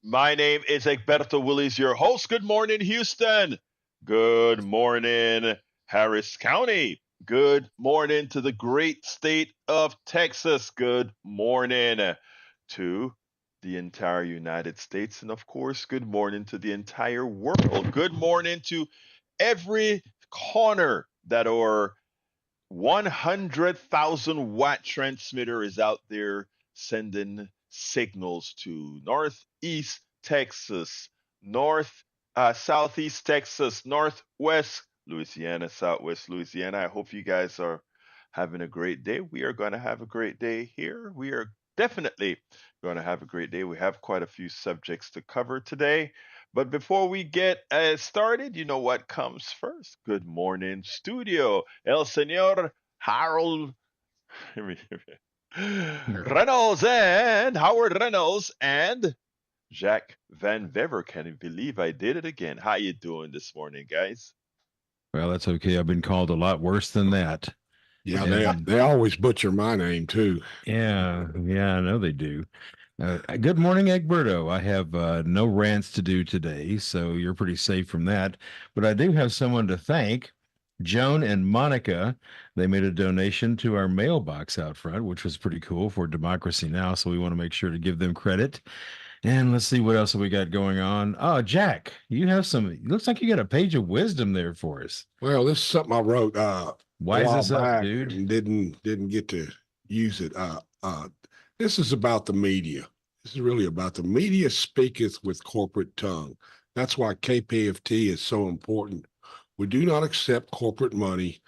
My name is Egberto Willis, your host. Good morning, Houston. Good morning, Harris County. Good morning to the great state of Texas. Good morning to the entire United States. And of course, good morning to the entire world. Good morning to every corner that our 100,000 watt transmitter is out there sending signals to northeast Texas, southeast Texas, northwest Louisiana, southwest Louisiana. I hope you guys are having a great day. We are going to have a great day here. We are definitely going to have a great day. We have quite a few subjects to cover today. But before we get started, you know what comes first? Good morning, studio. El Señor Harold Reynolds and Howard Reynolds and Jack Van Vever. Can you believe I did it again? How you doing this morning, guys? Well, that's okay. I've been called a lot worse than that. Yeah, they always butcher my name too. Yeah, I know they do. Good morning, Egberto. I have no rants to do today, so you're pretty safe from that. But I do have someone to thank. Joan and Monica, they made a donation to our mailbox out front, which was pretty cool for Democracy Now! So we want to make sure to give them credit. And let's see what else we got going on. Oh, Jack, you have some. Looks like you got a page of wisdom there for us. Well, this is something I wrote Wise us up, dude. and didn't get to use it. This is about the media. This is really about the media speaketh with corporate tongue. That's why KPFT is so important. We do not accept corporate money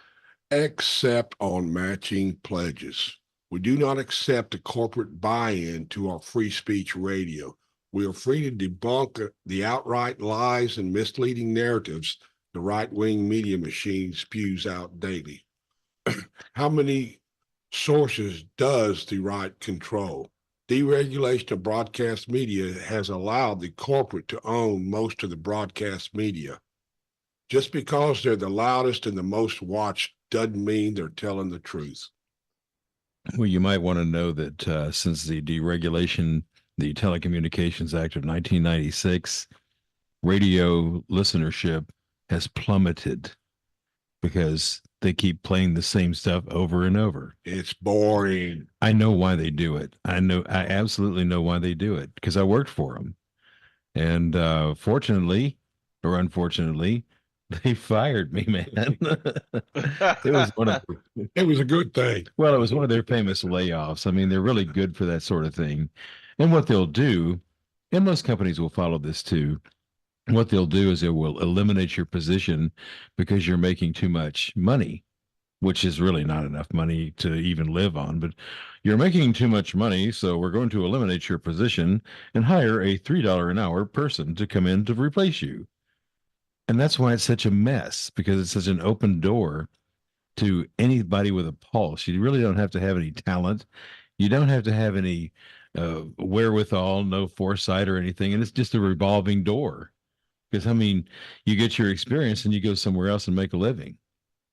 except on matching pledges. We do not accept a corporate buy-in to our free speech radio. We are free to debunk the outright lies and misleading narratives the right-wing media machine spews out daily. How many sources does the right control? Deregulation of broadcast media has allowed the corporate to own most of the broadcast media. Just because they're the loudest and the most watched doesn't mean they're telling the truth. Well, you might want to know that since the deregulation, the Telecommunications Act of 1996, radio listenership has plummeted because they keep playing the same stuff over and over. It's boring. I know why they do it. I absolutely know why they do it because I worked for them. And fortunately or unfortunately, they fired me, man. It was a good thing. Well, it was one of their famous layoffs. I mean, they're really good for that sort of thing. And what they'll do, and most companies will follow this too, what they'll do is they will eliminate your position because you're making too much money, which is really not enough money to even live on. But you're making too much money, so we're going to eliminate your position and hire a $3 an hour person to come in to replace you. And that's why it's such a mess, because it's such an open door to anybody with a pulse. You really don't have to have any talent. You don't have to have any wherewithal, no foresight or anything. And it's just a revolving door. Because, I mean, you get your experience and you go somewhere else and make a living.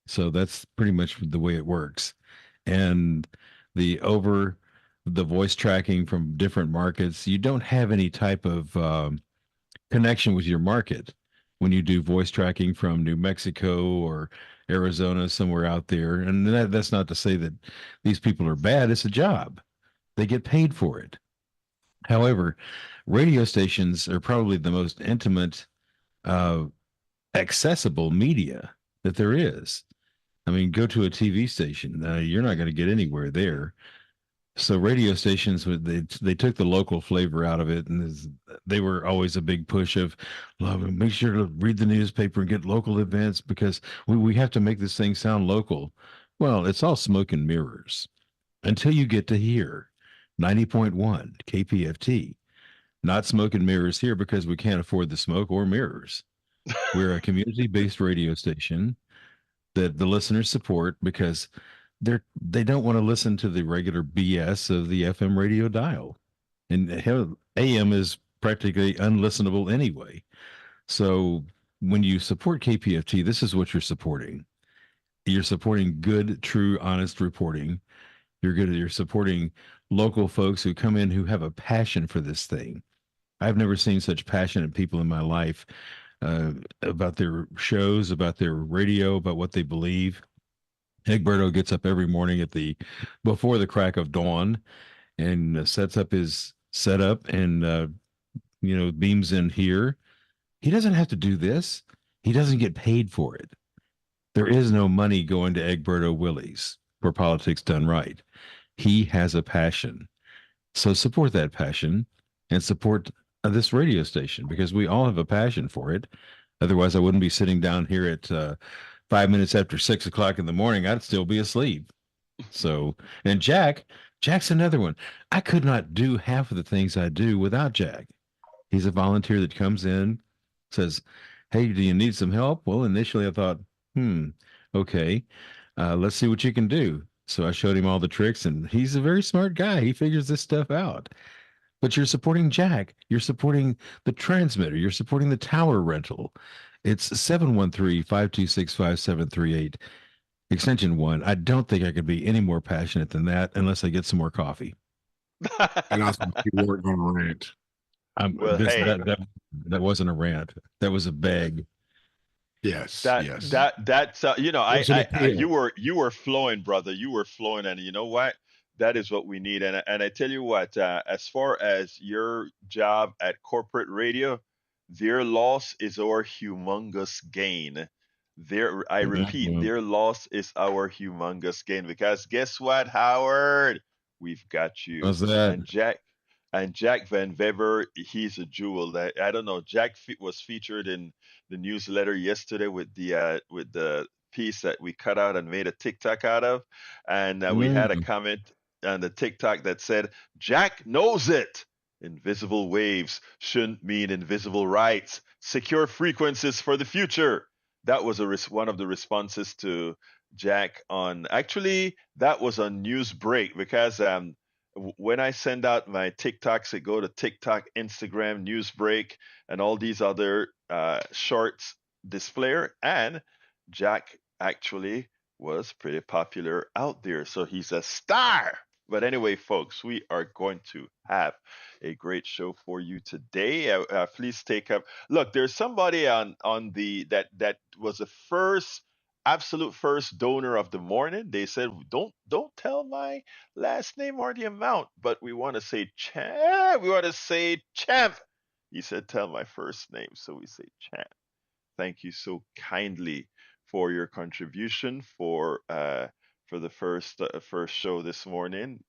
So that's pretty much the way it works. And the voice tracking from different markets, you don't have any type of connection with your market when you do voice tracking from New Mexico or Arizona, somewhere out there. And that's not to say that these people are bad. It's a job. They get paid for it. However, radio stations are probably the most intimate, accessible media that there is. I mean, go to a TV station. You're not going to get anywhere there. So radio stations, they took the local flavor out of it, and they were always a big push of, make sure to read the newspaper and get local events because we have to make this thing sound local. Well, it's all smoke and mirrors until you get to here, 90.1 KPFT. Not smoke and mirrors here because we can't afford the smoke or mirrors. We're a community-based radio station that the listeners support because they don't want to listen to the regular BS of the FM radio dial. And hell, AM is practically unlistenable anyway. So when you support KPFT, this is what you're supporting. You're supporting good, true, honest reporting. You're supporting local folks who come in who have a passion for this thing. I've never seen such passionate people in my life about their shows, about their radio, about what they believe. Egberto gets up every morning at the before the crack of dawn and sets up his setup and beams in here. He doesn't have to do this. He doesn't get paid for it. There is no money going to Egberto Willies for politics done right. He has a passion. So support that passion and support this radio station because we all have a passion for it. Otherwise, I wouldn't be sitting down here at 5 minutes after 6 o'clock in the morning. I'd still be asleep. So, and Jack's another one. I could not do half of the things I do without Jack. He's a volunteer that comes in, says, "Hey, do you need some help?" Well, initially I thought, okay, let's see what you can do. So I showed him all the tricks, and he's a very smart guy. He figures this stuff out. But you're supporting Jack. You're supporting the transmitter. You're supporting the tower rental. It's 713-526-5738, extension 1. I don't think I could be any more passionate than that unless I get some more coffee. And I thought you weren't going to rant. Well, hey, that wasn't a rant. That was a beg. Yes, that yes. that's There's an you appeal. were flowing, brother. You were flowing, and you know what? That is what we need. And I tell you what, as far as your job at corporate radio, their loss is our humongous gain. I repeat, Mhm. their loss is our humongous gain because guess what, Howard? We've got you. How's that? And Jack Van Weber, he's a jewel. I don't know. Was featured in the newsletter yesterday with the piece that we cut out and made a TikTok out of, and we had a Mm. comment on the TikTok that said, "Jack knows it. Invisible waves shouldn't mean invisible rights. Secure frequencies for the future." That was one of the responses to Jack on. Actually, that was on Newsbreak because when I send out my TikToks, it go to TikTok, Instagram, Newsbreak, and all these other shorts displayer. And Jack actually was pretty popular out there, so he's a star. But anyway, folks, we are going to have a great show for you today. Please take up. Look, there's somebody on the that was the first absolute first donor of the morning. They said, don't tell my last name or the amount, but we want to say champ. We want to say champ. He said, tell my first name, so we say champ. Thank you so kindly for your contribution for the first show this morning.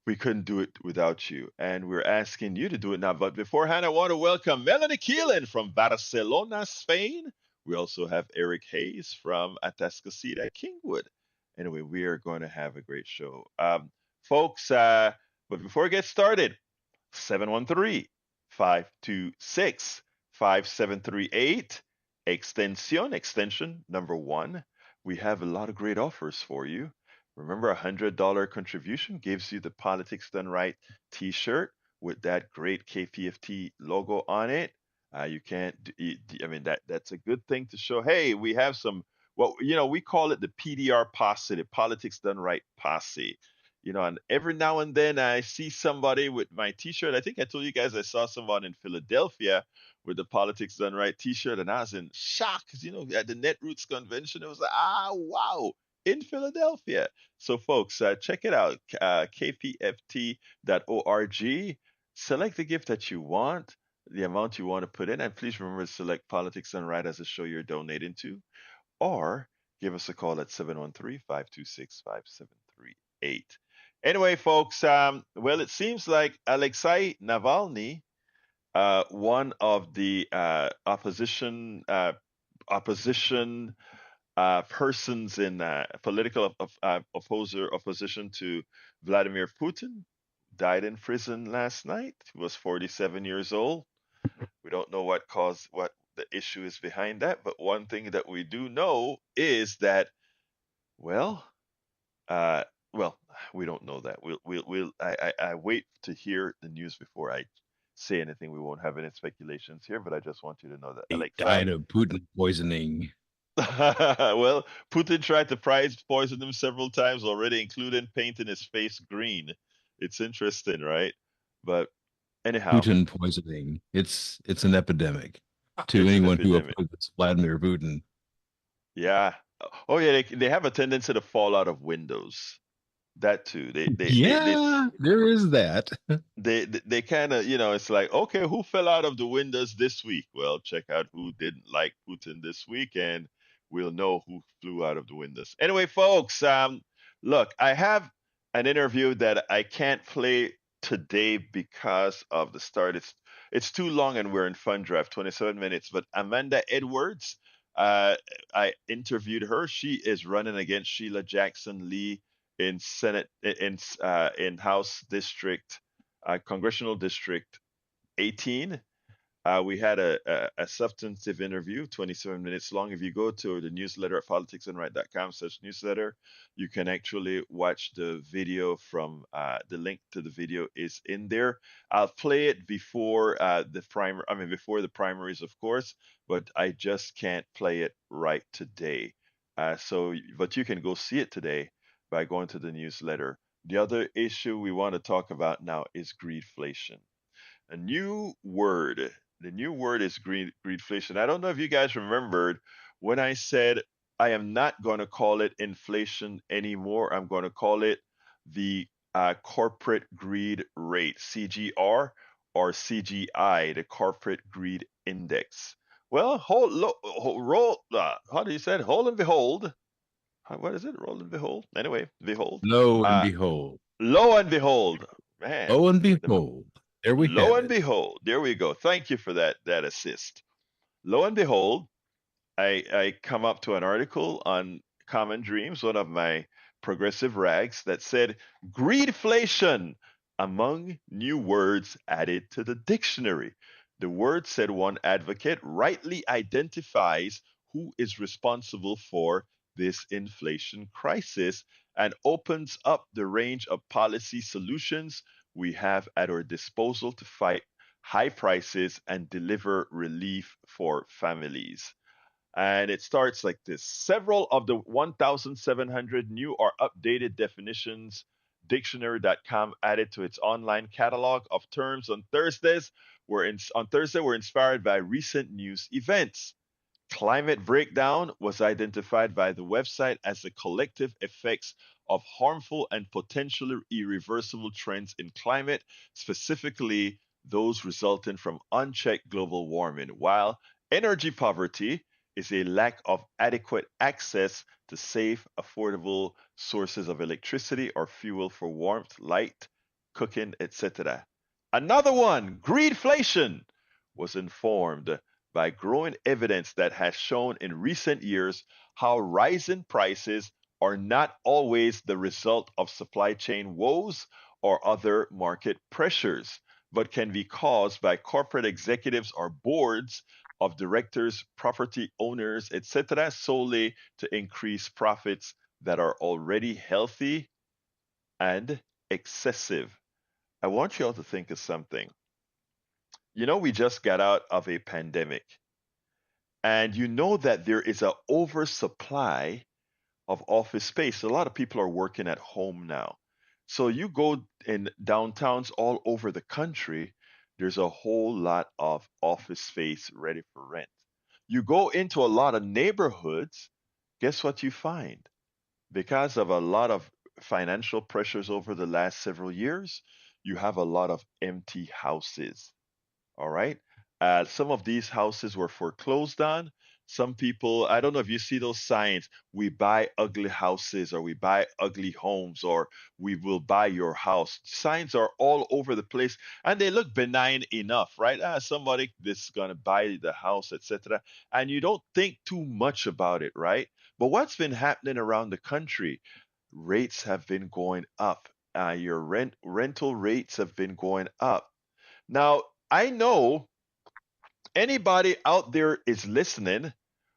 We couldn't do it without you, and we're asking you to do it now. But beforehand, I want to welcome Melanie Keelan from Barcelona, Spain. We also have Eric Hayes from Atascocita, Kingwood. Anyway, we are going to have a great show. Folks, but before we get started, 713-526-5738, extension number 1. We have a lot of great offers for you. Remember, $100 contribution gives you the Politics Done Right T-shirt with that great KPFT logo on it. You can't. I mean, that's a good thing to show. Hey, we have some. Well, we call it the PDR posse, the Politics Done Right posse. And every now and then I see somebody with my T-shirt. I think I told you guys I saw someone in Philadelphia with the Politics Done Right T-shirt, and I was in shock because at the Netroots convention, it was like, wow, in Philadelphia. So, folks, check it out, kpft.org. Select the gift that you want, the amount you want to put in, and please remember to select Politics Done Right as a show you're donating to, or give us a call at 713-526-5738. Anyway, folks, well, it seems like Alexei Navalny, one of the opposition persons in political opposition to Vladimir Putin, died in prison last night. He was 47 years old. We don't know what the issue is behind that, but one thing that we do know is that, well, uh, well, we don't know that. I wait to hear the news before I say anything. We won't have any speculations here, but I just want you to know that He died Alexei. of Putin poisoning. Well, Putin tried to prize poison him several times already, including painting his face green. It's interesting, right? But Anyhow, Putin poisoning. It's an epidemic to it's an anyone who epidemic. opposes Vladimir Putin. Yeah. Oh yeah, they have a tendency to fall out of windows. That too. Yeah, there is that. They kind of, it's like, okay, who fell out of the windows this week? Well, check out who didn't like Putin this week, and we'll know who flew out of the windows. Anyway, folks, look, I have an interview that I can't play today because of the start. It's too long, and we're in fun drive, 27 minutes. But Amanda Edwards, uh, I interviewed her. She is running against Sheila Jackson Lee in Senate in House District Congressional District 18. We had a substantive interview, 27 minutes long. If you go to the newsletter at politicsandright.com/newsletter, you can actually watch the video from the link to the video is in there. I'll play it before before the primaries, of course, but I just can't play it right today. But you can go see it today by going to the newsletter. The other issue we want to talk about now is greedflation, a new word. The new word is greedflation. I don't know if you guys remembered when I said I am not going to call it inflation anymore. I'm going to call it the corporate greed rate, CGR or CGI, the corporate greed index. Well, roll. How do you say it? Hold and behold. What is it? Roll and behold. Anyway, behold. Lo and Uh, behold. lo and behold, man. Lo and The, behold. There we Lo have and it. behold, there we go. Thank you for that assist. Lo and behold, I come up to an article on Common Dreams, one of my progressive rags, that said greedflation among new words added to the dictionary. The word, said one advocate, rightly identifies who is responsible for this inflation crisis and opens up the range of policy solutions we have at our disposal to fight high prices and deliver relief for families. And it starts like this: several of the 1,700 new or updated definitions dictionary.com added to its online catalog of terms on Thursday were inspired by recent news events. Climate breakdown was identified by the website as the collective effects of harmful and potentially irreversible trends in climate, specifically those resulting from unchecked global warming, while energy poverty is a lack of adequate access to safe, affordable sources of electricity or fuel for warmth, light, cooking, etc. Another one, greedflation, was informed by growing evidence that has shown in recent years how rising prices are not always the result of supply chain woes or other market pressures, but can be caused by corporate executives or boards of directors, property owners, etc., solely to increase profits that are already healthy and excessive. I want you all to think of something. We just got out of a pandemic, and you know that there is an oversupply of office space. A lot of people are working at home now. So you go in downtowns all over the country, there's a whole lot of office space ready for rent. You go into a lot of neighborhoods, guess what you find? Because of a lot of financial pressures over the last several years, you have a lot of empty houses. All right. Some of these houses were foreclosed on. Some people, I don't know if you see those signs, we buy ugly houses, or we buy ugly homes, or we will buy your house. Signs are all over the place, and they look benign enough, right? Somebody that's going to buy the house, etc. And you don't think too much about it, right? But what's been happening around the country? Rates have been going up. Your rental rates have been going up. Now, I know anybody out there is listening,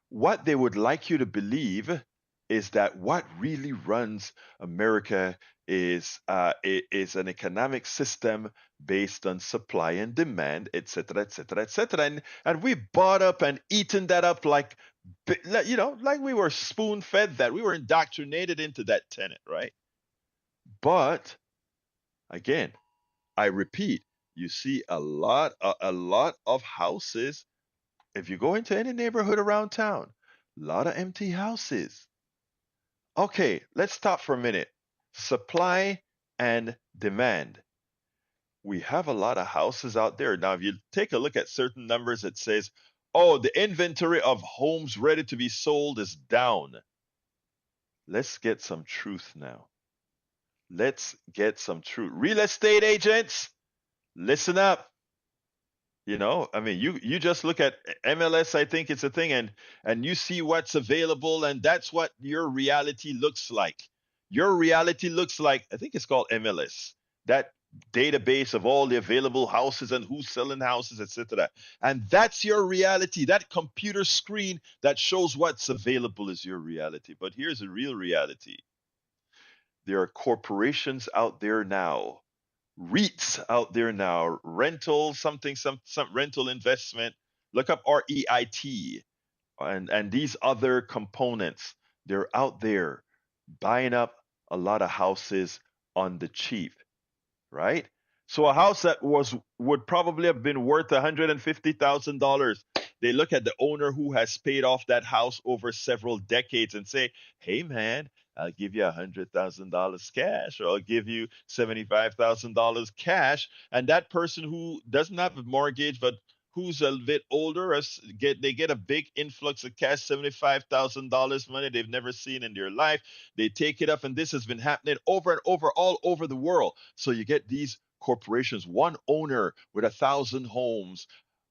what they would like you to believe is that what really runs America is an economic system based on supply and demand, etc., etc., etc. And we bought up and eaten that up like we were spoon fed that. We were indoctrinated into that tenet, right? But again, I repeat, You see a lot of houses. If you go into any neighborhood around town, a lot of empty houses. Okay, let's stop for a minute. Supply and demand. We have a lot of houses out there. Now, if you take a look at certain numbers, it says, oh, the inventory of homes ready to be sold is down. Let's get some truth now. Let's get some truth. Real estate agents, listen up. I mean, you just look at MLS, I think it's a thing, and you see what's available, and that's what your reality looks like. Your reality looks like, I think it's called MLS, that database of all the available houses and who's selling houses, etc. And that's your reality. That computer screen that shows what's available is your reality. But here's a real reality. There are corporations out there now, REITs out there now, rental something, some rental investment. Look up REIT and these other components. They're out there buying up a lot of houses on the cheap, right? So a house that would probably have been worth $150,000. They look at the owner who has paid off that house over several decades and say, "Hey man, I'll give you $100,000 cash, or I'll give you $75,000 cash." And that person who doesn't have a mortgage but who's a bit older, they get a big influx of cash, $75,000 money they've never seen in their life. They take it up, and this has been happening over and over all over the world. So you get these corporations, one owner with 1,000 homes,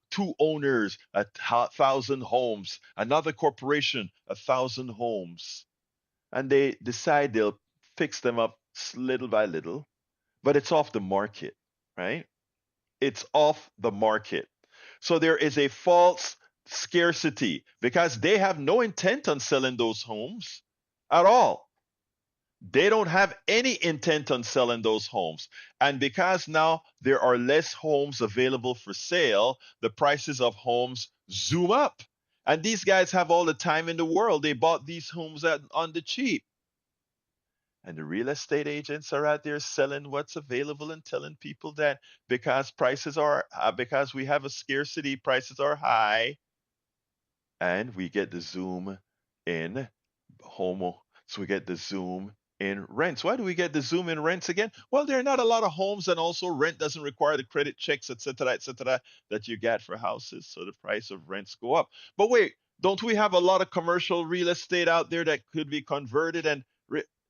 two owners, 1,000 homes, another corporation, 1,000 homes, and they decide they'll fix them up little by little, but it's off the market, right? It's off the market. So there is a false scarcity because they have no intent on selling those homes at all. They don't have any intent on selling those homes. And because now there are less homes available for sale, the prices of homes zoom up. And these guys have all the time in the world. They bought these homes on the cheap. And the real estate agents are out there selling what's available and telling people that because we have a scarcity, prices are high, and we get the zoom in homo. So we get the zoom in rents. Why do we get the zoom in rents again? Well, there are not a lot of homes, and also rent doesn't require the credit checks, etc., that you get for houses. So the price of rents go up. But wait, don't we have a lot of commercial real estate out there that could be converted and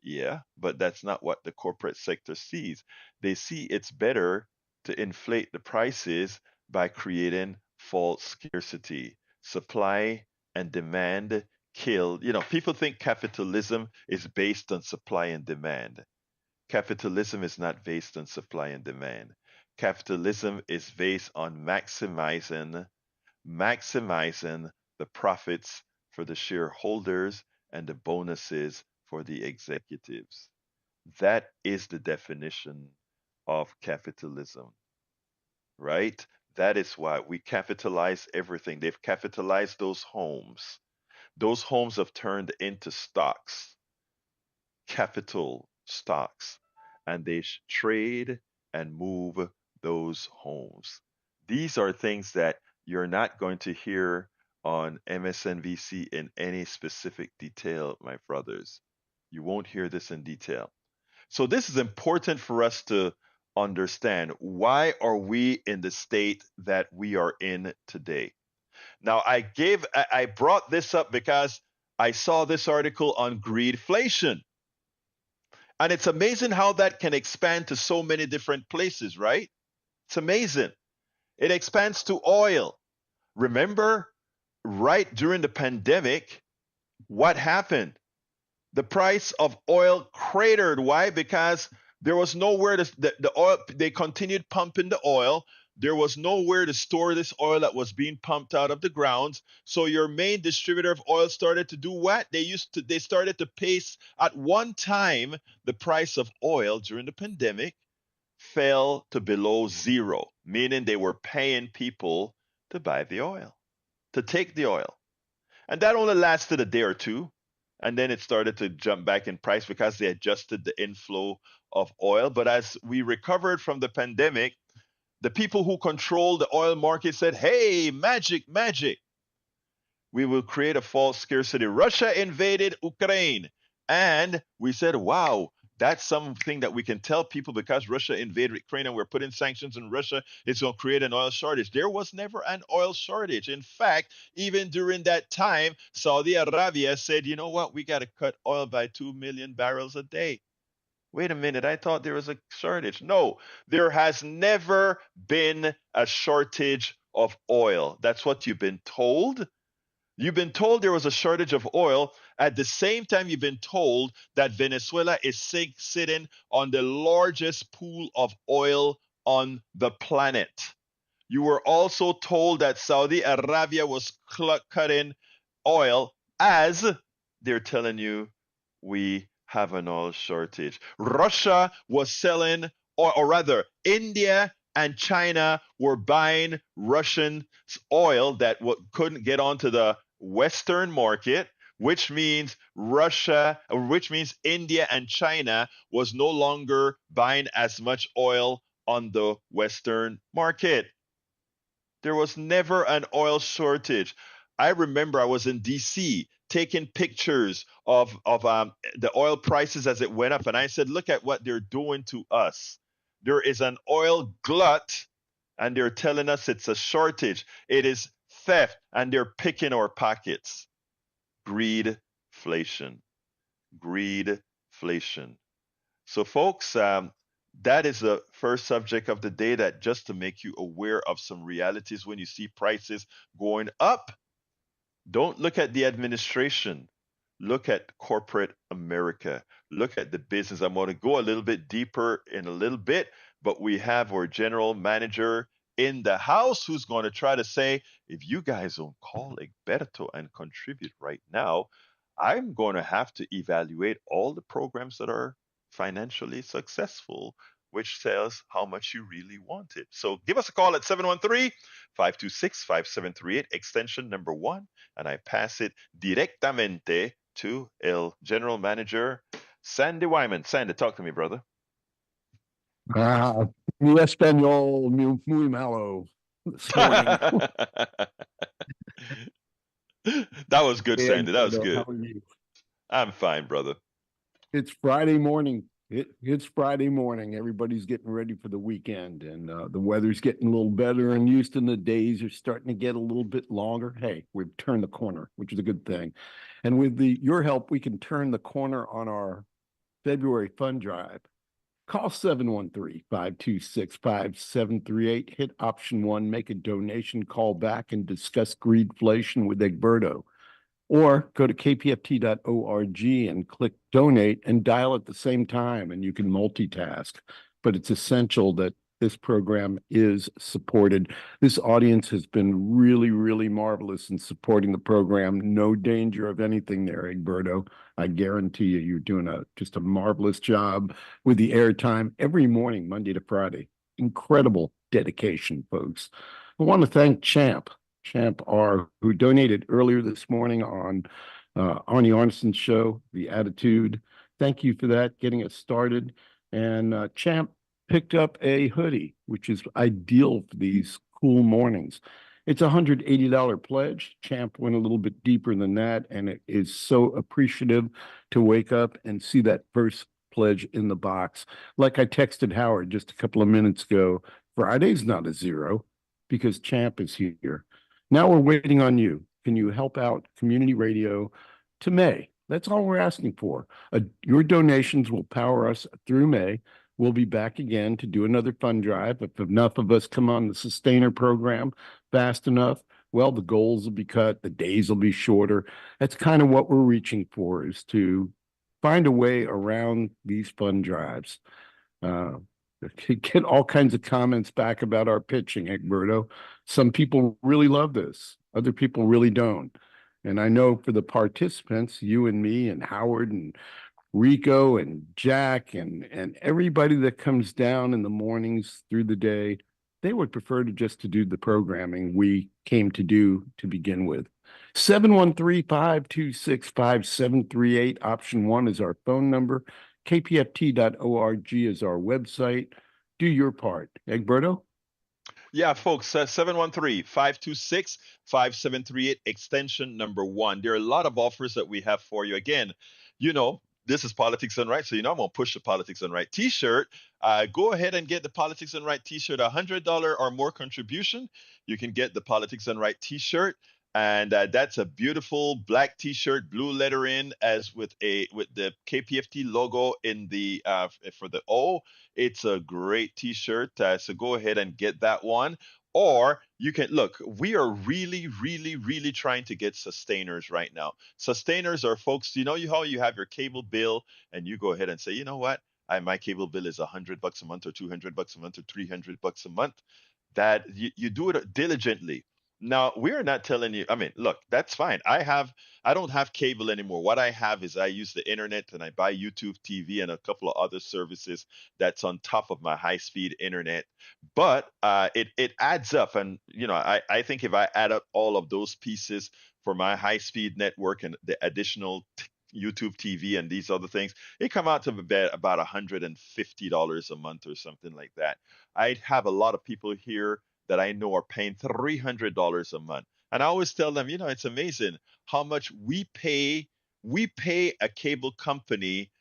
yeah, but that's not what the corporate sector sees. They see it's better to inflate the prices by creating false scarcity. Supply and demand kill. People think capitalism is based on supply and demand. Capitalism is not based on supply and demand. Capitalism is based on maximizing the profits for the shareholders and the bonuses for the executives. That is the definition of capitalism, right? That is why we capitalize everything. They've capitalized those homes. Those homes have turned into stocks, capital stocks, and they trade and move those homes. These are things that you're not going to hear on MSNBC in any specific detail, my brothers. You won't hear this in detail. So this is important for us to understand. Why are we in the state that we are in today? Now, I brought this up because I saw this article on greedflation. And it's amazing how that can expand to so many different places, right? It's amazing. It expands to oil. Remember, right during the pandemic, what happened? The price of oil cratered. Why? Because there was nowhere the oil, they continued pumping the oil. There was nowhere to store this oil that was being pumped out of the ground. So your main distributor of oil started to do what? They started to pace at one time the price of oil during the pandemic fell to below zero, meaning they were paying people to buy the oil, to take the oil. And that only lasted a day or two. And then it started to jump back in price because they adjusted the inflow of oil. But as we recovered from the pandemic, The people who control the oil market said, hey, magic, magic. We will create a false scarcity. Russia invaded Ukraine. And we said, wow, that's something that we can tell people because Russia invaded Ukraine and we're putting sanctions on Russia, it's going to create an oil shortage. There was never an oil shortage. In fact, even during that time, Saudi Arabia said, you know what, we got to cut oil by 2 million barrels a day. Wait a minute, I thought there was a shortage. No, there has never been a shortage of oil. That's what you've been told. You've been told there was a shortage of oil. At the same time, you've been told that Venezuela is sitting on the largest pool of oil on the planet. You were also told that Saudi Arabia was cutting oil as they're telling you we have an oil shortage. Russia was selling, or rather, India and China were buying Russian oil that couldn't get onto the Western market, which means India and China was no longer buying as much oil on the Western market. There was never an oil shortage. I remember I was in DC taking pictures of the oil prices as it went up, and I said, "Look at what they're doing to us. There is an oil glut, and they're telling us it's a shortage. It is theft, and they're picking our pockets." Greedflation. Greedflation. So, folks, that is the first subject of the day, that just to make you aware of some realities when you see prices going up. Don't look at the administration. Look at corporate America. Look at the business. I'm going to go a little bit deeper in a little bit, but we have our general manager in the house who's going to try to say, if you guys don't call Egberto and contribute right now, I'm going to have to evaluate all the programs that are financially successful, which tells how much you really want it. So give us a call at 713-526-5738, extension number 1, and I pass it directamente to El General Manager, Sandy Wyman. Sandy, talk to me, brother. Mi español muy malo this morning. That was good, Hey, Sandy. That was Egberto, good. how are you? I'm fine, brother. It's Friday morning. It's Friday morning. Everybody's getting ready for the weekend, and the weather's getting a little better in Houston. The days are starting to get a little bit longer. Hey, we've turned the corner, which is a good thing. And with your help, we can turn the corner on our February fund drive. Call 713-526-5738, hit option 1, make a donation, call back, and discuss greedflation with Egberto. Or go to kpft.org and click donate and dial at the same time, and you can multitask. But it's essential that this program is supported. This audience has been really, really marvelous in supporting the program. No danger of anything there, Egberto. I guarantee you, you're doing just a marvelous job with the airtime every morning, Monday to Friday. Incredible dedication, folks. I want to thank Champ R, who donated earlier this morning on Arnie Arneson's show, The Attitude. Thank you for that, getting us started. And Champ picked up a hoodie, which is ideal for these cool mornings. It's a $180 pledge. Champ went a little bit deeper than that, and it is so appreciative to wake up and see that first pledge in the box. Like I texted Howard just a couple of minutes ago, Friday's not a zero because Champ is here. Now we're waiting on you. Can you help out community radio to May? That's all we're asking for. Your donations will power us through May. We'll be back again to do another fund drive. If enough of us come on the sustainer program fast enough, well, the goals will be cut, the days will be shorter. That's kind of what we're reaching for, is to find a way around these fund drives. Get all kinds of comments back about our pitching, Egberto. Some people really love this. Other people really don't. And I know for the participants, you and me and Howard and Rico and Jack and everybody that comes down in the mornings through the day, they would prefer to do the programming we came to do to begin with. 713-526-5738, option 1 is our phone number. kpft.org is our website. Do your part. Egberto? Yeah, folks, 713-526-5738, extension number 1. There are a lot of offers that we have for you. Again, you know, this is Politics and Right, so you know I'm going to push the Politics and Right t-shirt. Go ahead and get the Politics and Right t-shirt, $100 or more contribution. You can get the Politics and Right t-shirt. And that's a beautiful black t-shirt, blue lettering, as with the KPFT logo in the for the O. It's a great t-shirt. So go ahead and get that one. Or you can look, we are really, really, really trying to get sustainers right now. Sustainers are folks, you know how you have your cable bill and you go ahead and say, you know what? My cable bill is $100 a month or $200 a month or $300 a month. That you do it diligently. Now, we're not telling you, I mean, look, that's fine. I don't have cable anymore. What I have is I use the internet and I buy YouTube TV and a couple of other services that's on top of my high-speed internet. But it adds up, and I think if I add up all of those pieces for my high-speed network and the additional YouTube TV and these other things, it come out to about $150 a month or something like that. I have a lot of people here that I know are paying $300 a month. And I always tell them, it's amazing how much we pay. We pay a cable company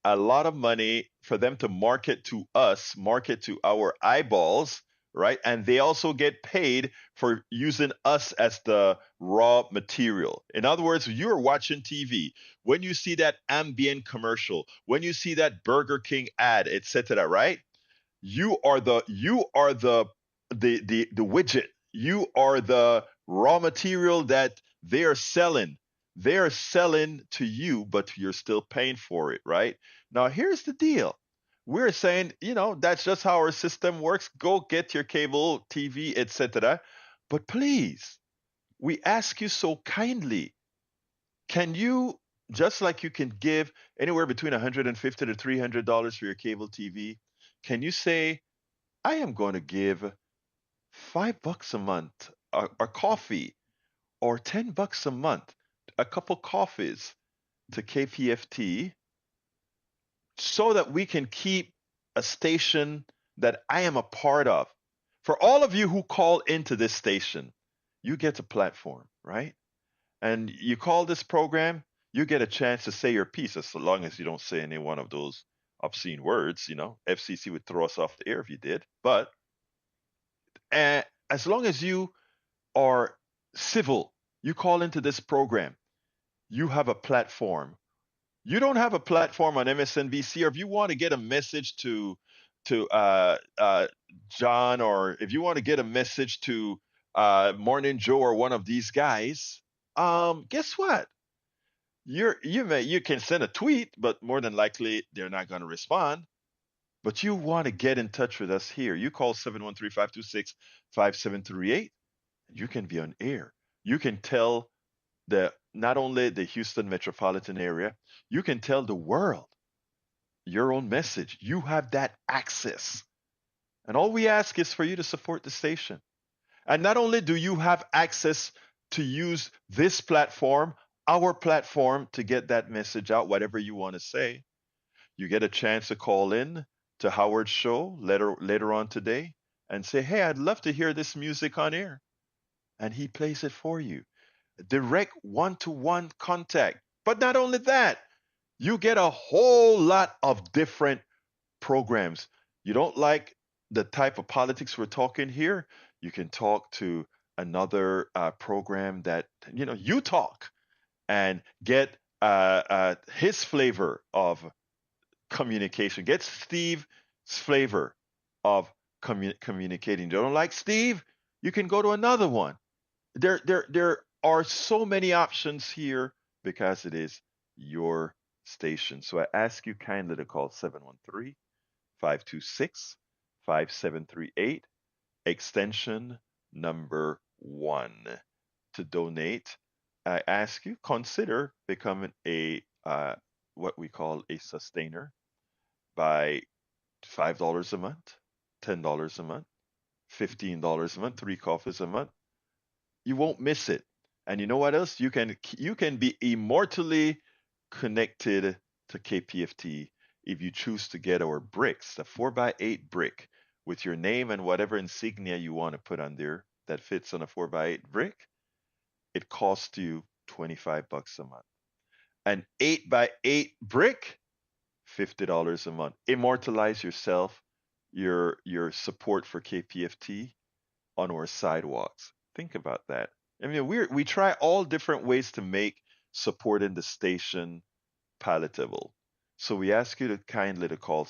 a lot of money for them to market to us, market to our eyeballs, right? And they also get paid for using us as the raw material. In other words, you're watching TV. When you see that ambient commercial, when you see that Burger King ad, etc., right? You are the widget. You are the raw material that they are selling. They are selling to you, but you're still paying for it, right? Now, here's the deal. We're saying, that's just how our system works. Go get your cable TV, etc. But please, we ask you so kindly, can you, just like you can give anywhere between $150 to $300 for your cable TV, can you say, I am going to give $5 a month, a coffee, or $10 a month, a couple coffees to KPFT, so that we can keep a station that I am a part of. For all of you who call into this station, you get a platform, right? And you call this program, you get a chance to say your piece, as long as you don't say any one of those obscene words. FCC would throw us off the air if you did. But as long as you are civil, you call into this program, you have a platform. You don't have a platform on MSNBC, or if you want to get a message to John, or if you want to get a message to Morning Joe or one of these guys, guess what? You can send a tweet, but more than likely they're not going to respond. But you want to get in touch with us here. You call 713-526-5738. You can be on air. You can tell not only the Houston metropolitan area, you can tell the world your own message. You have that access. And all we ask is for you to support the station. And not only do you have access to use this platform, our platform, to get that message out, whatever you want to say, you get a chance to call in to Howard's show later on today and say, hey, I'd love to hear this music on air. And he plays it for you. Direct one-to-one contact. But not only that, you get a whole lot of different programs. You don't like the type of politics we're talking here? You can talk to another program that, you talk and get his flavor of communication. Get Steve's flavor of communicating. You don't like Steve? You can go to another one. There are so many options here because it is your station. So I ask you kindly to call 713-526-5738, extension number 1, to donate. I ask you, consider becoming a what we call a sustainer by $5 a month, $10 a month, $15 a month, 3 coffees a month. You won't miss it. And you know what else? You can be immortally connected to KPFT if you choose to get our bricks, the 4x8 brick. with your name and whatever insignia you want to put on there that fits on a 4x8 brick, it costs you $25 a month. An 8x8 brick, $50 a month. Immortalize yourself, your support for KPFT on our sidewalks. Think about that. I mean, we try all different ways to make supporting the station palatable. So we ask you to kindly to call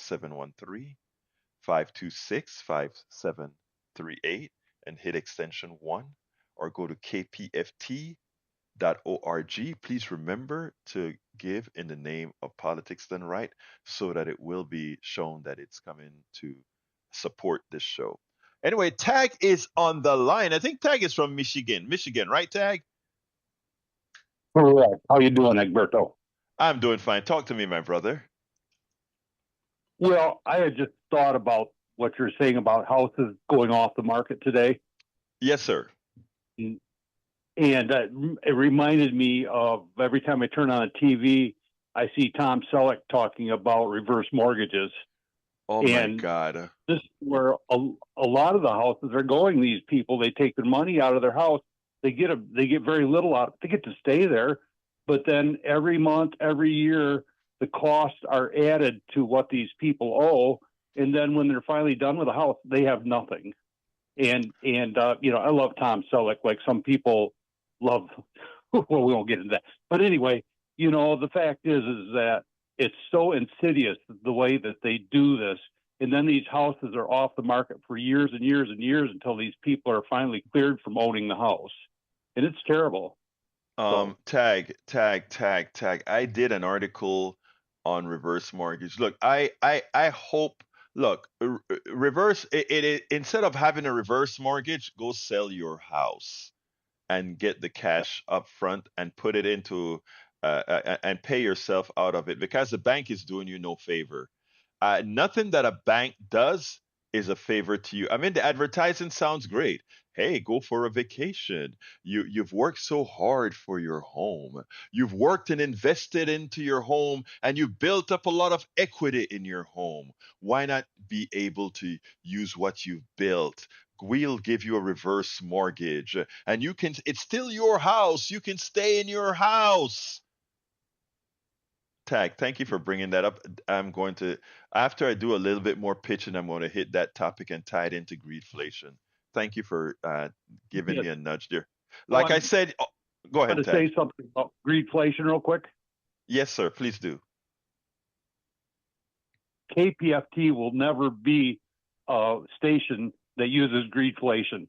713-526-5738 and hit extension 1, or go to kpft.org. Please remember to give in the name of Politics Done Right so that it will be shown that it's coming to support this show. Anyway, Tag is on the line. I think Tag is from Michigan. Michigan, right, Tag? Correct. How you doing, Egberto? I'm doing fine. Talk to me, my brother. Well, I had just thought about what you're saying about houses going off the market today, Yes, sir. and it reminded me of every time I turn on a TV, I see Tom Selleck talking about reverse mortgages. Oh my And God. this is where a lot of the houses are going. These people, they take their money out of their house. They get very little out. They get to stay there, but then every month, every year, the costs are added to what these people owe. And then when they're finally done with the house, they have nothing. And I love Tom Selleck. Like some people love. Well, we won't get into that. But anyway, the fact is that it's so insidious the way that they do this. And then these houses are off the market for years and years and years until these people are finally cleared from owning the house. And it's terrible. Tag. I did an article on reverse mortgage. Look, I hope. Look, reverse it instead of having a reverse mortgage, go sell your house and get the cash up front and put it into and pay yourself out of it, because the bank is doing you no favor. Nothing that a bank does is a favor to you. I mean, the advertising sounds great. Hey, go for a vacation. You've worked so hard for your home. You've worked and invested into your home, and you built up a lot of equity in your home. Why not be able to use what you've built? We'll give you a reverse mortgage, and it's still your house. You can stay in your house. Tag, thank you for bringing that up. I'm going to, after I do a little bit more pitching, I'm going to hit that topic and tie it into greedflation. Thank you for giving Yes. me a nudge there. Well, Like I said, go I ahead, want to Tag. say something about greedflation real quick. Yes, sir. Please do. KPFT will never be a station that uses greedflation.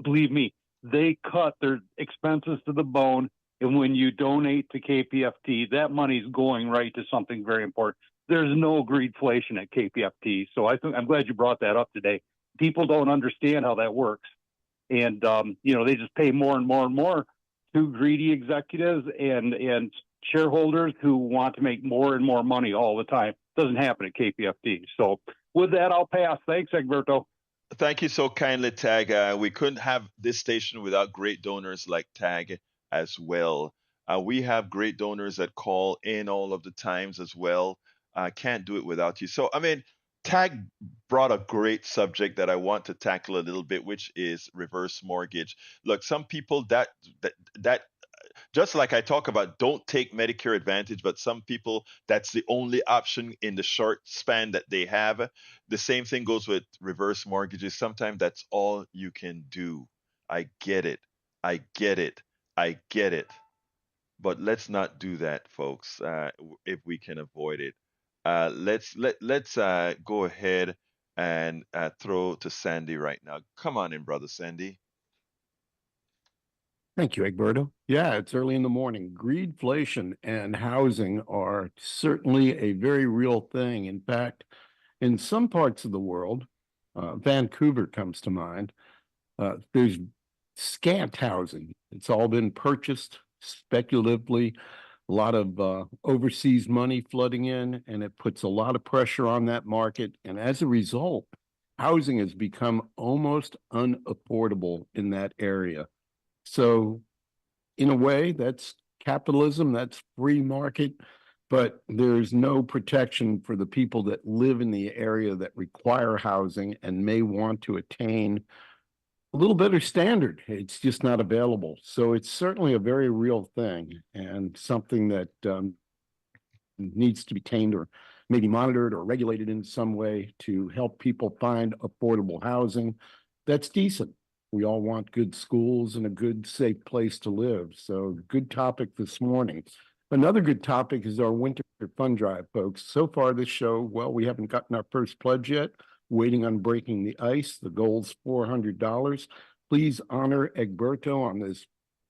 Believe me, they cut their expenses to the bone. And when you donate to KPFT, that money's going right to something very important. There's no greedflation at KPFT. So I'm glad you brought that up today. People don't understand how that works. And, they just pay more and more and more to greedy executives and shareholders who want to make more and more money all the time. Doesn't happen at KPFT. So with that, I'll pass. Thanks, Egberto. Thank you so kindly, Tag. We couldn't have this station without great donors like Tag as well. We have great donors that call in all of the times as well. Can't do it without you. So, I mean, Tag brought a great subject that I want to tackle a little bit, which is reverse mortgage. Look, some people that just like I talk about, don't take Medicare Advantage, but some people, that's the only option in the short span that they have. The same thing goes with reverse mortgages. Sometimes that's all you can do. I get it. I get it. I get it. But let's not do that, folks, if we can avoid it. Let's go ahead and throw to Sandy right now. Come on in, brother Sandy. Thank you, Egberto. Yeah, it's early in the morning. Greedflation and housing are certainly a very real thing. In fact, in some parts of the world, Vancouver comes to mind, there's scant housing. It's all been purchased speculatively, a lot of overseas money flooding in, and it puts a lot of pressure on that market. And as a result, housing has become almost unaffordable in that area. So in a way, that's capitalism, that's free market. but there's no protection for the people that live in the area that require housing and may want to attain a little better standard. It's just not available. So it's certainly a very real thing and something that needs to be tamed or maybe monitored or regulated in some way to help people find affordable housing that's decent. We all want good schools and a good, safe place to live. So good topic this morning. Another good topic is our winter fund drive, folks. So far this show, well, we haven't gotten our first pledge yet. Waiting on breaking the ice. The goal's $400. Please honor Egberto on this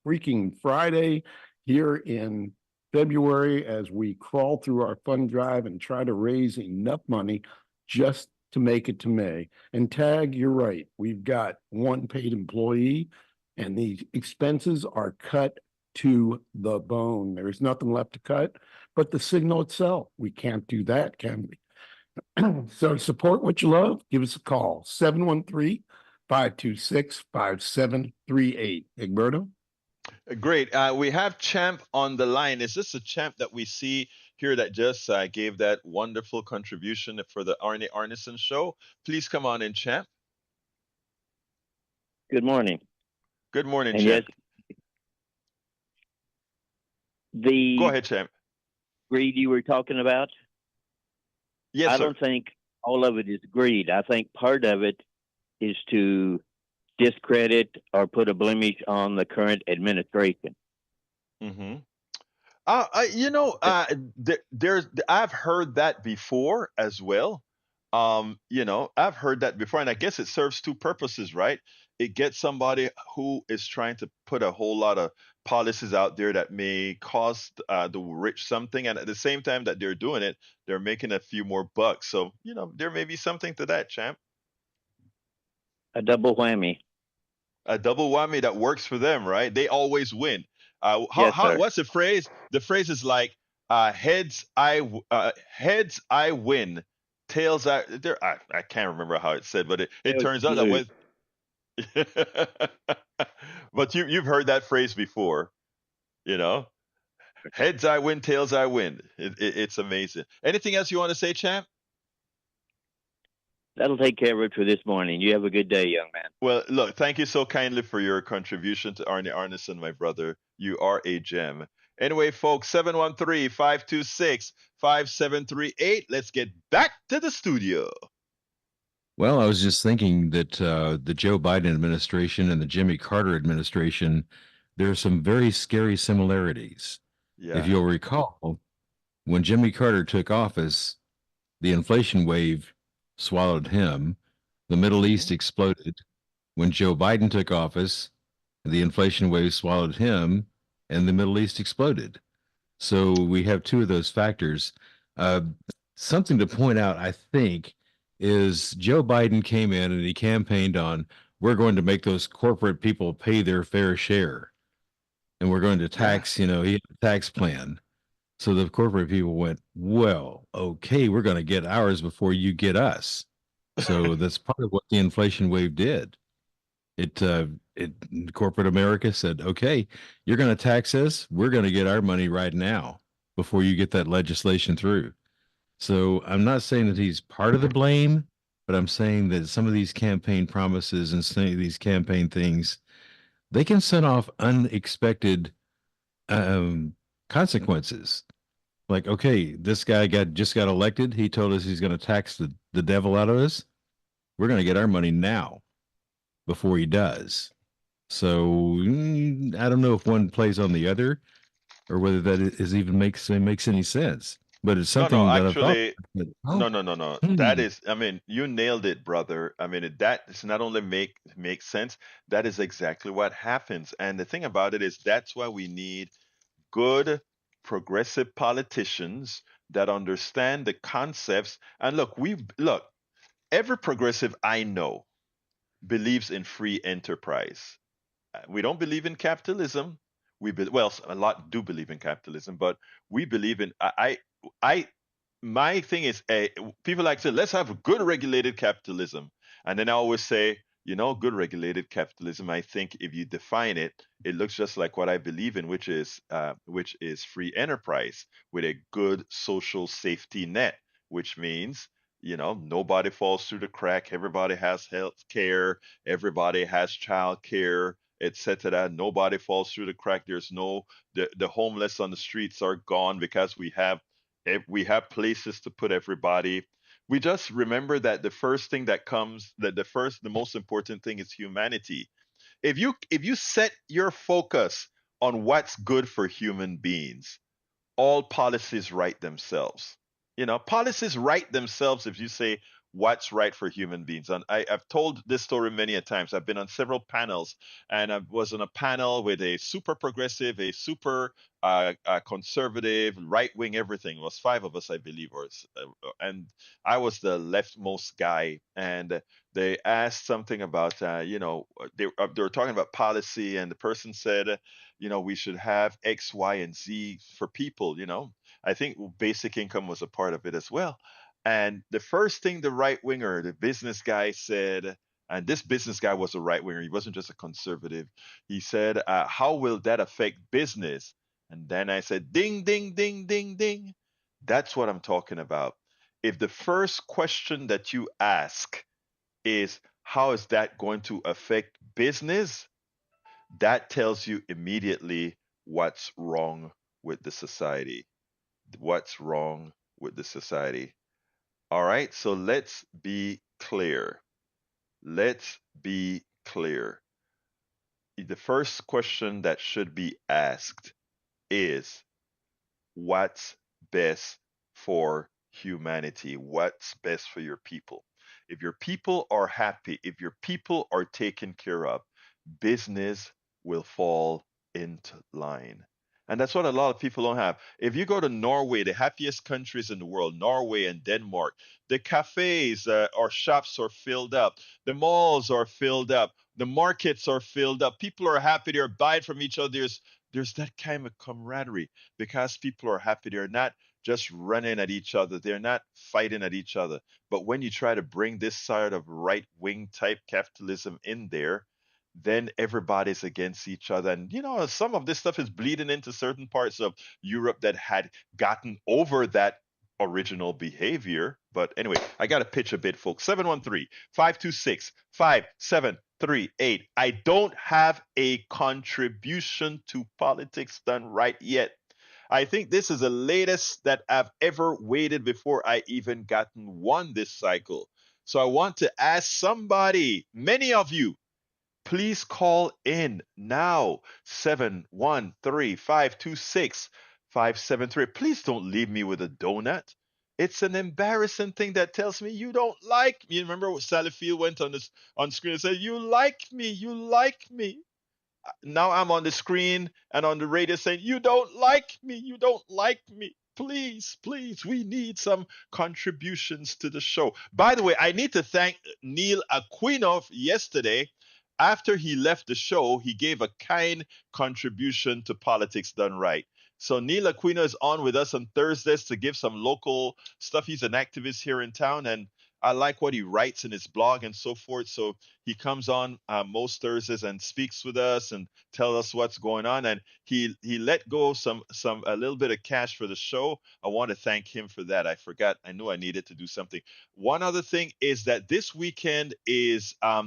freaking Friday here in February as we crawl through our fund drive and try to raise enough money just to make it to May. And Tag, you're right. We've got one paid employee and the expenses are cut to the bone. There's nothing left to cut but the signal itself. We can't do that, can we? So support what you love. Give us a call, 713-526-5738. Egberto? Great. We have Champ on the line. Is this a Champ that we see here that just gave that wonderful contribution for the Arnie Arneson show? Please come on in, Champ. Good morning. Good morning, And Champ. yes, the Go ahead, Champ. greed you were talking about, Yes, I sir. don't think all of it is greed. I think part of it is to discredit or put a blemish on the current administration. Mm-hmm. I've heard that before as well. I've heard that before, and I guess it serves two purposes, right? It gets somebody who is trying to put a whole lot of policies out there that may cost the rich something, and at the same time that they're doing it, they're making a few more bucks. So, there may be something to that, Champ. A double whammy. A double whammy that works for them, right? They always win. Yes, sir. What's the phrase? The phrase is like heads I win, tails I can't remember how it said, but it Tails turns out you that but you've heard that phrase before, you know. Heads I win, tails I win. It's amazing. Anything else you want to say, Champ? That'll take care of it for this morning. You have a good day, young man. Well, look, thank you so kindly for your contribution to Arnie Arneson, my brother. You are a gem. Anyway, folks, 713-526-5738. Let's get back to the studio. Well, I was just thinking that the Joe Biden administration and the Jimmy Carter administration, there are some very scary similarities. Yeah. If you'll recall, when Jimmy Carter took office, the inflation wave swallowed him. The Middle East exploded. When Joe Biden took office, the inflation wave swallowed him, and the Middle East exploded. So we have two of those factors. Something to point out, I think, is Joe Biden came in and he campaigned on, we're going to make those corporate people pay their fair share. And we're going to tax, he had a tax plan. So the corporate people went, well, okay, we're going to get ours before you get us. So that's part of what the inflation wave did. Corporate America said, okay, you're going to tax us. We're going to get our money right now before you get that legislation through. So I'm not saying that he's part of the blame, but I'm saying that some of these campaign promises and some of these campaign things, they can set off unexpected consequences. Like, okay, this guy just got elected. He told us he's going to tax the devil out of us. We're going to get our money now before he does. So I don't know if one plays on the other or whether that is even makes any sense. But it's something that actually, I thought. no. That is, you nailed it, brother. That does not only make sense, that is exactly what happens. And the thing about it is that's why we need good progressive politicians that understand the concepts. And look, every progressive I know believes in free enterprise. We don't believe in capitalism. A lot do believe in capitalism, but we believe in my thing is people like to say let's have a good regulated capitalism, and then I always say Good regulated capitalism, I think if you define it, it looks just like what I believe in, which is free enterprise with a good social safety net, which means nobody falls through the crack, everybody has health care, everybody has child care, etc. Nobody falls through the crack. There's no the homeless on the streets are gone because we have places to put everybody. We just remember that the first thing that comes, that the most important thing is humanity. If you set your focus on what's good for human beings, all policies write themselves. Policies write themselves if you say what's right for human beings. And I've told this story many a times. I've been on several panels, and I was on a panel with a super progressive, a super conservative, right wing, everything. It was five of us, I believe, and I was the leftmost guy. And they asked something about, they were talking about policy, and the person said, we should have X, Y, and Z for people. I think basic income was a part of it as well. And the first thing the right winger, the business guy said, and this business guy was a right winger, he wasn't just a conservative. He said, how will that affect business? And then I said, ding, ding, ding, ding, ding. That's what I'm talking about. If the first question that you ask is, how is that going to affect business? That tells you immediately what's wrong with the society. What's wrong with the society? All right, so let's be clear. Let's be clear. The first question that should be asked is, what's best for humanity? What's best for your people? If your people are happy, if your people are taken care of, business will fall into line. And that's what a lot of people don't have. If you go to Norway, the happiest countries in the world, Norway and Denmark, the cafes or shops are filled up, the malls are filled up, the markets are filled up. People are happy. They're buying from each other. There's that kind of camaraderie because people are happy. They're not just running at each other. They're not fighting at each other. But when you try to bring this side of right wing type capitalism in there, then everybody's against each other. And some of this stuff is bleeding into certain parts of Europe that had gotten over that original behavior. But anyway, I got to pitch a bit, folks. 713-526-5738. I don't have a contribution to politics done right yet. I think this is the latest that I've ever waited before I even gotten one this cycle. So I want to ask somebody, many of you, please call in now. 713-526-5738. Please don't leave me with a donut. It's an embarrassing thing that tells me you don't like me. Remember what Sally Field went on screen and said, you like me, you like me. Now I'm on the screen and on the radio saying, you don't like me, you don't like me. Please, please, we need some contributions to the show. By the way, I need to thank Neil Aquino yesterday. After he left the show, he gave a kind contribution to Politics Done Right. So Neil Aquino is on with us on Thursdays to give some local stuff. He's an activist here in town, and I like what he writes in his blog and so forth. So he comes on most Thursdays and speaks with us and tell us what's going on. And he let go a little bit of cash for the show. I want to thank him for that. I forgot. I knew I needed to do something. One other thing is that this weekend is at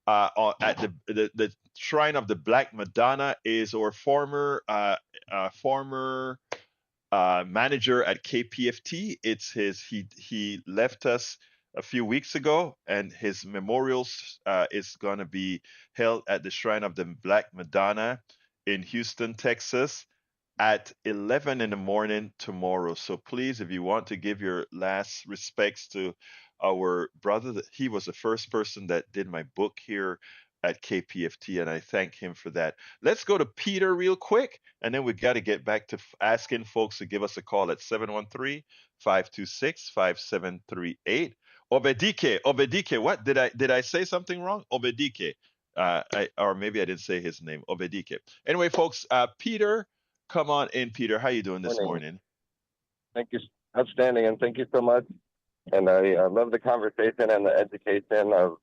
the Shrine of the Black Madonna is our former manager at KPFT. It's his he left us a few weeks ago, and his memorial is going to be held at the Shrine of the Black Madonna in Houston, Texas, at 11 in the morning tomorrow. So please, if you want to give your last respects to our brother, he was the first person that did my book here at KPFT, and I thank him for that. Let's go to Peter real quick, and then we got to get back to asking folks to give us a call at 713-526-5738. Obedike, what did I say something wrong? Obedike, or maybe I didn't say his name. Obedike. Anyway, folks, Peter, come on in, Peter. How you doing this morning? Thank you. Outstanding, and thank you so much. And I love the conversation and the education of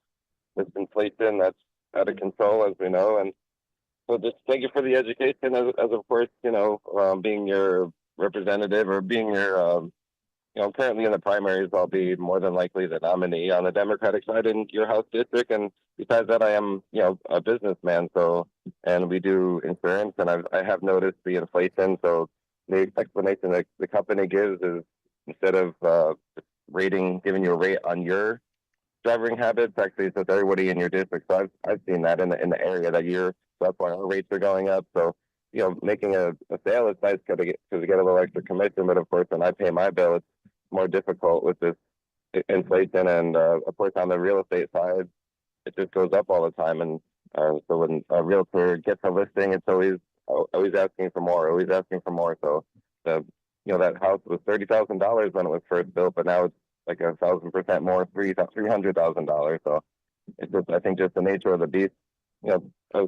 this inflation that's out of control, as we know. And so just thank you for the education, as of course, being your representative or being your, currently in the primaries, I'll be more than likely the nominee on the Democratic side in your House district. And besides that, I am, a businessman. So, and we do insurance, and I have noticed the inflation. So the explanation that the company gives is instead of giving you a rate on your driving habits, actually it says everybody in your district. So I've seen that in the area that you're. So that's why our rates are going up. So making a sale is nice because you get a little extra commission. But of course, when I pay my bill, it's more difficult with this inflation. And of course, on the real estate side, it just goes up all the time. And so when a realtor gets a listing, it's always asking for more, always asking for more. So that house was $30,000 when it was first built, but now it's like 1,000% more, $300,000. So it's just, I think, just the nature of the beast. As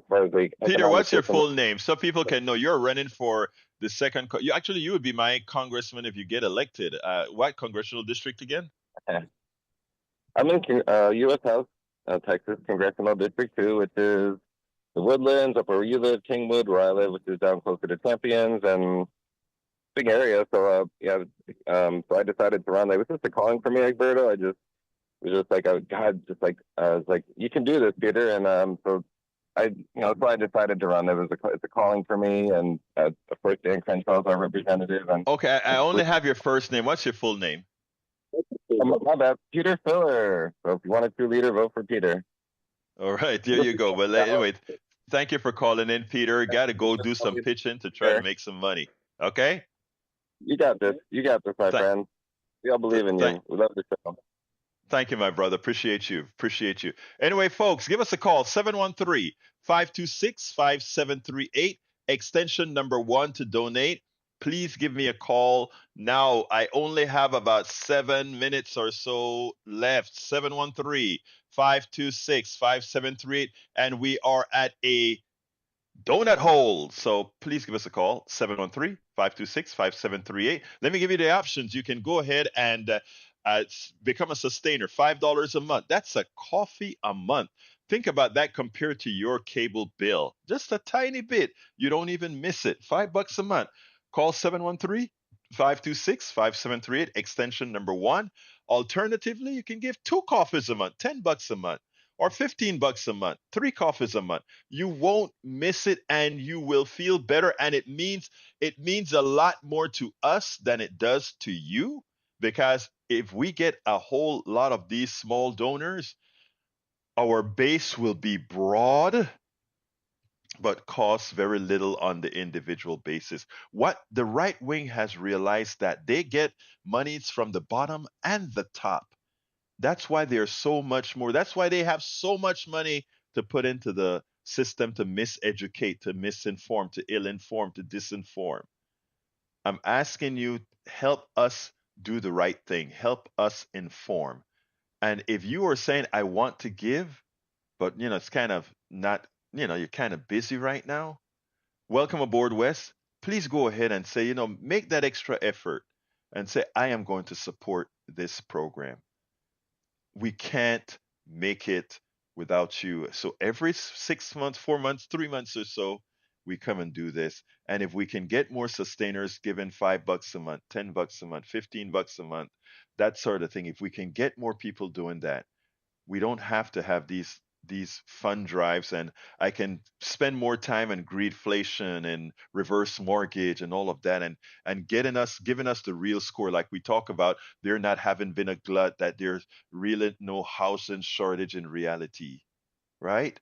far as the Peter, what's your system. full name so people can know you're running for the second? You would be my congressman if you get elected. What congressional district again? I'm in U.S. House, Texas, Congressional District 2, which is the Woodlands, up where you live, Kingwood, where I live, which is down closer to Champions, and big area. So so I decided to run. It was just a calling for me, Egberto. It was just like, God, I was like, you can do this, Peter. And so so I decided to run. It's a calling for me, and of course Dan Crenshaw is our representative. And Okay, I only have your first name. What's your full name? my bad, Peter Filler. So if you want a true leader, vote for Peter. All right, there you go. Well, anyway, thank you for calling in, Peter. Got to go do some pitching to try to make some money. Okay? You got this. You got this, my friend. We all believe in you. We love the show. Thank you, my brother. Appreciate you. Appreciate you. Anyway, folks, give us a call, 713-526-5738, extension number 1 to donate. Please give me a call now. I only have about 7 minutes or so left. 713-526-5738, and we are at a donut hole. So please give us a call, 713-526-5738. Let me give you the options. You can go ahead and become a sustainer, $5 a month. That's a coffee a month. Think about that compared to your cable bill. Just a tiny bit. You don't even miss it. $5 a month. Call 713-526-5738, extension number 1. Alternatively, you can give 2 coffees a month, $10 a month, or $15 a month, 3 coffees a month. You won't miss it, and you will feel better. And it means a lot more to us than it does to you, because if we get a whole lot of these small donors, our base will be broad, but costs very little on the individual basis. What the right wing has realized, that they get monies from the bottom and the top. That's why they're so much more. That's why they have so much money to put into the system to miseducate, to misinform, to ill-inform, to disinform. I'm asking you, help us do the right thing. Help us inform. And if you are saying, I want to give, but it's kind of not, you're kind of busy right now, welcome aboard, Wes. Please go ahead and say, make that extra effort and say, I am going to support this program. We can't make it without you. So every 6 months, 4 months, 3 months or so, we come and do this. And if we can get more sustainers given $5 a month, $10 a month, $15 a month, that sort of thing, if we can get more people doing that, we don't have to have these fund drives, and I can spend more time on greedflation and reverse mortgage and all of that, and giving us the real score, like we talk about. There not having been a glut, that there's really no housing shortage in reality, right?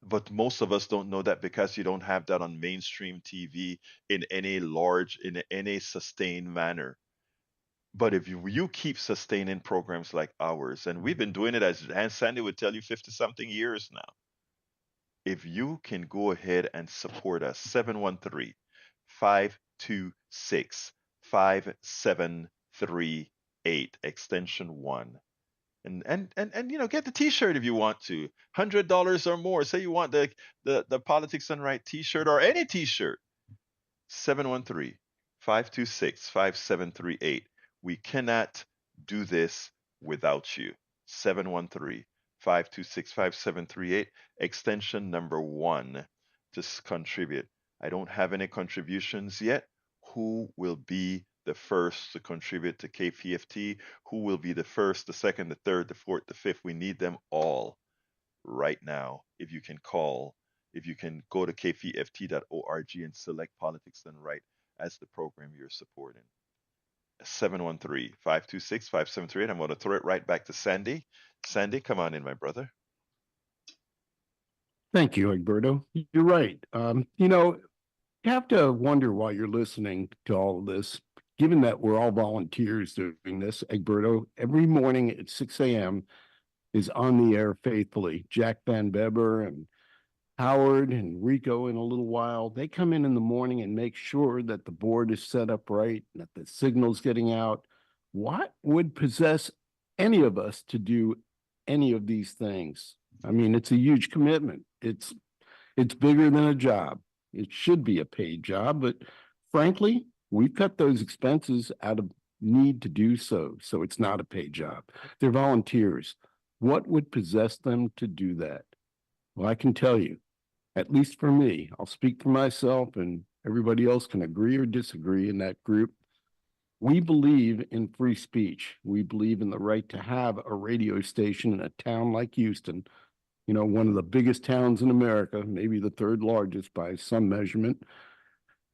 But most of us don't know that, because you don't have that on mainstream TV in any sustained manner. But if you keep sustaining programs like ours, and we've been doing it, as Sandy would tell you, 50 something years now. If you can go ahead and support us, 713-526-5738, extension 1. And get the t-shirt if you want to. $100 or more. Say you want the Politics Done Right t-shirt, or any t-shirt. 713-526-5738. We cannot do this without you. 713-526-5738, extension number 1 to contribute. I don't have any contributions yet. Who will be the first to contribute to KPFT? Who will be the first, the second, the third, the fourth, the fifth? We need them all right now. If you can call, if you can go to kpft.org and select Politics Done Right as the program you're supporting. 713-526-5738. I'm going to throw it right back to Sandy. Sandy, come on in, my brother. Thank you, Egberto. You're right. You have to wonder while you're listening to all of this, given that we're all volunteers doing this, Egberto, every morning at 6 a.m. is on the air faithfully. Jack Van Beber and Howard and Rico in a little while, they come in the morning and make sure that the board is set up right, that the signal's getting out. What would possess any of us to do any of these things? I mean, it's a huge commitment. It's bigger than a job. It should be a paid job, but frankly, we've cut those expenses out of need to do so. So it's not a paid job. They're volunteers. What would possess them to do that? Well, I can tell you, at least for me, I'll speak for myself and everybody else can agree or disagree in that group. We believe in free speech. We believe in the right to have a radio station in a town like Houston, one of the biggest towns in America, maybe the third largest by some measurement.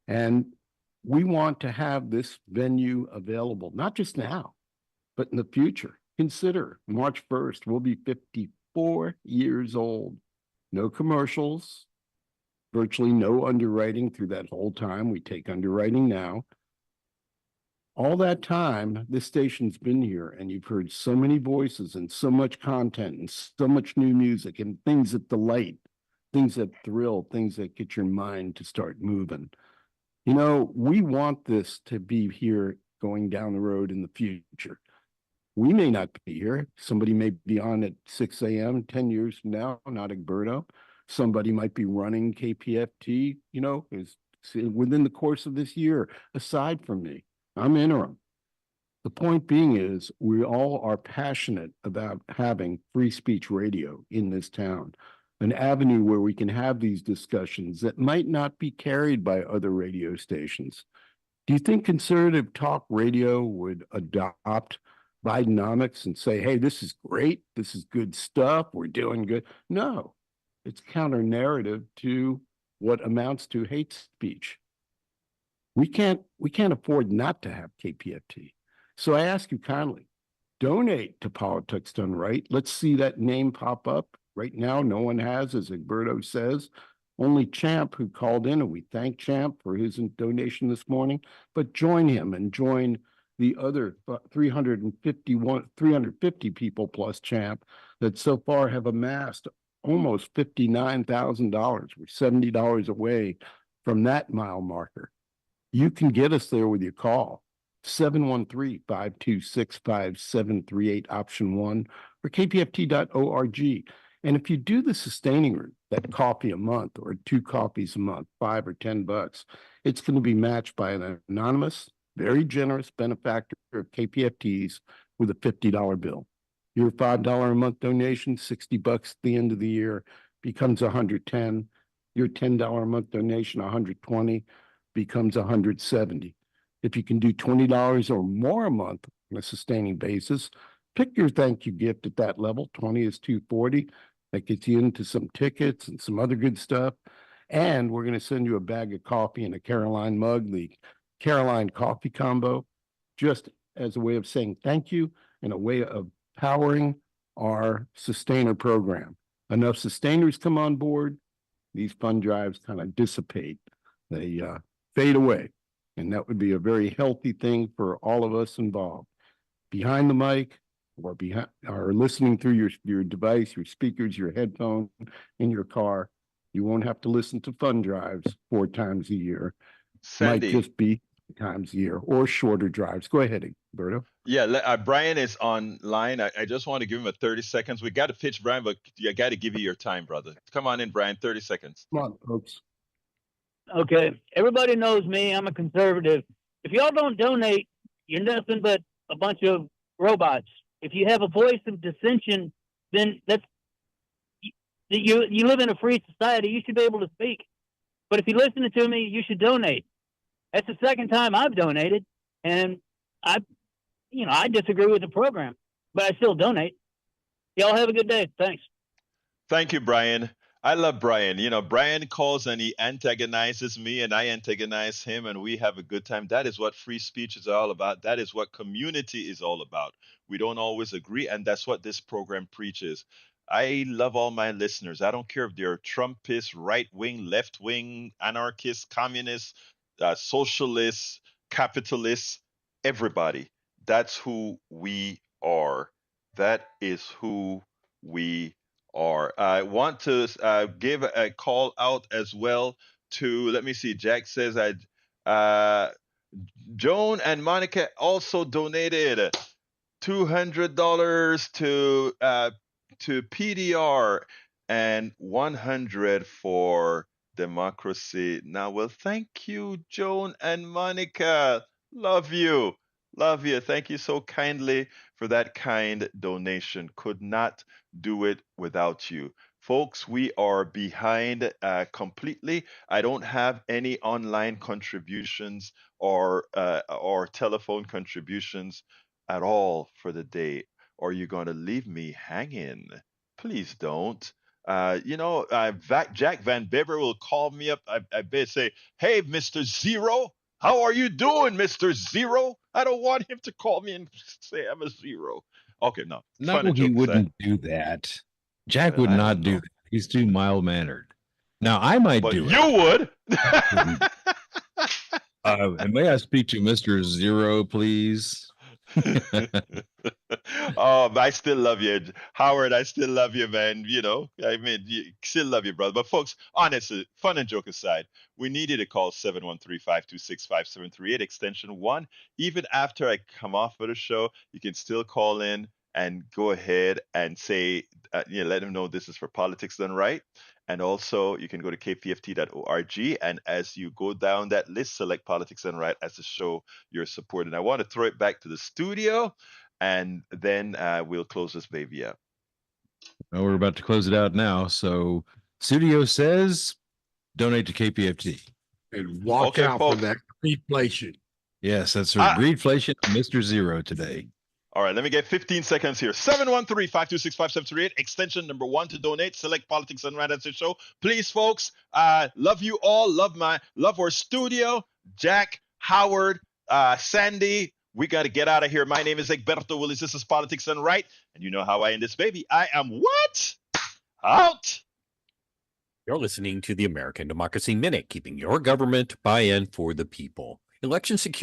And we want to have this venue available, not just now, but in the future. Consider March 1st, we'll be 54 years old. No commercials, virtually no underwriting through that whole time. We take underwriting now. All that time, this station's been here, and you've heard so many voices and so much content and so much new music and things that delight, things that thrill, things that get your mind to start moving. We want this to be here going down the road in the future. We may not be here. Somebody may be on at 6 a.m. 10 years from now, not Egberto. Somebody might be running KPFT, is within the course of this year, aside from me. I'm interim. The point being is we all are passionate about having free speech radio in this town, an avenue where we can have these discussions that might not be carried by other radio stations. Do you think conservative talk radio would adopt Bidenomics and say, hey, this is great, this is good stuff, we're doing good? No, it's counter narrative to what amounts to hate speech. We can't afford not to have KPFT. So I ask you kindly, donate to Politics Done Right. Let's see that name pop up. Right now, no one has, as Egberto says. Only Champ, who called in, and we thank Champ for his donation this morning. But join him and join the other 350 people plus Champ that so far have amassed almost $59,000. We're $70 away from that mile marker. You can get us there with your call, 713-526-5738, option 1, or kpft.org. And if you do the sustaining route, that coffee a month or 2 coffees a month, $5 or $10, it's going to be matched by an anonymous, very generous benefactor of KPFTs with a $50 bill. Your $5 a month donation, $60 at the end of the year, becomes $110. Your $10 a month donation, $120, becomes $170. If you can do $20 or more a month on a sustaining basis, pick your thank you gift at that level. 20 is $240. That gets you into some tickets and some other good stuff. And we're going to send you a bag of coffee and a Caroline mug, the Caroline Coffee Combo, just as a way of saying thank you and a way of powering our sustainer program. Enough sustainers come on board, these fund drives kind of dissipate. They fade away. And that would be a very healthy thing for all of us involved. Behind the mic or listening through your device, your speakers, your headphone, in your car, you won't have to listen to fund drives 4 times a year. Sandy. Might just be times a year or shorter drives. Go ahead, Egberto. Yeah, Brian is online. I just want to give him a 30 seconds. We got to pitch Brian, but I got to give you your time, brother. Come on in, Brian, 30 seconds. Come on, folks. Okay, everybody knows me. I'm a conservative. If y'all don't donate, you're nothing but a bunch of robots. If you have a voice of dissension, then let's You live in a free society. You should be able to speak. But if you're listening to me, you should donate. That's the second time I've donated, and I disagree with the program, but I still donate. Y'all have a good day. Thanks. Thank you, Brian. I love Brian. You know, Brian calls and he antagonizes me and I antagonize him and we have a good time. That is what free speech is all about. That is what community is all about. We don't always agree, and that's what this program preaches. I love all my listeners. I don't care if they're Trumpists, right wing, left wing, anarchists, communists, socialists, capitalists, everybody. That's who we are. That is who we are. I want to give a call out as well to, let me see, Jack says, uh, Joan and Monica also donated $200 to PDR and 100 for democracy. Now, well, thank you, Joan and Monica. Love you. Love you. Thank you so kindly for that kind donation. Could not do it without you. Folks, we are behind completely. I don't have any online contributions or telephone contributions at all for the day. Or you're going to leave me hanging. Please don't. Jack Van Bever will call me up. I bet say, "Hey, Mr. Zero, how are you doing, Mr. Zero?" I don't want him to call me and say I'm a zero. Okay, no. No, Funny he joke aside. wouldn't do that. Jack would I not don't do know. that. He's too mild mannered. Now I might But do you it. would. And may I speak to Mr. Zero, please? Oh, I still love you, Howard. I still love you, man. You know, I mean, still love you, brother. But folks, honestly, fun and joke aside, we needed to call 713-526-5738 extension 1. Even after I come off of the show, you can still call in and go ahead and say, let them know this is for Politics Done Right. And also, you can go to kpft.org. And as you go down that list, select Politics Done Right as the show your support. And I want to throw it back to the studio, and then we'll close this baby up. Well, we're about to close it out now. So, studio says donate to KPFT. And watch Okay, out folks. for that greedflation. Yes, that's our Greedflation, Mr. Zero today. All right, let me get 15 seconds here. 713-526-5738, extension number 1 to donate. Select Politics Done Right as the show. Please, folks, love you all. Love our studio. Jack, Howard, Sandy. We got to get out of here. My name is Egberto Willis. This is Politics Done Right. And you know how I end this baby. I am what? Out. You're listening to the American Democracy Minute, keeping your government by and for the people. Election security.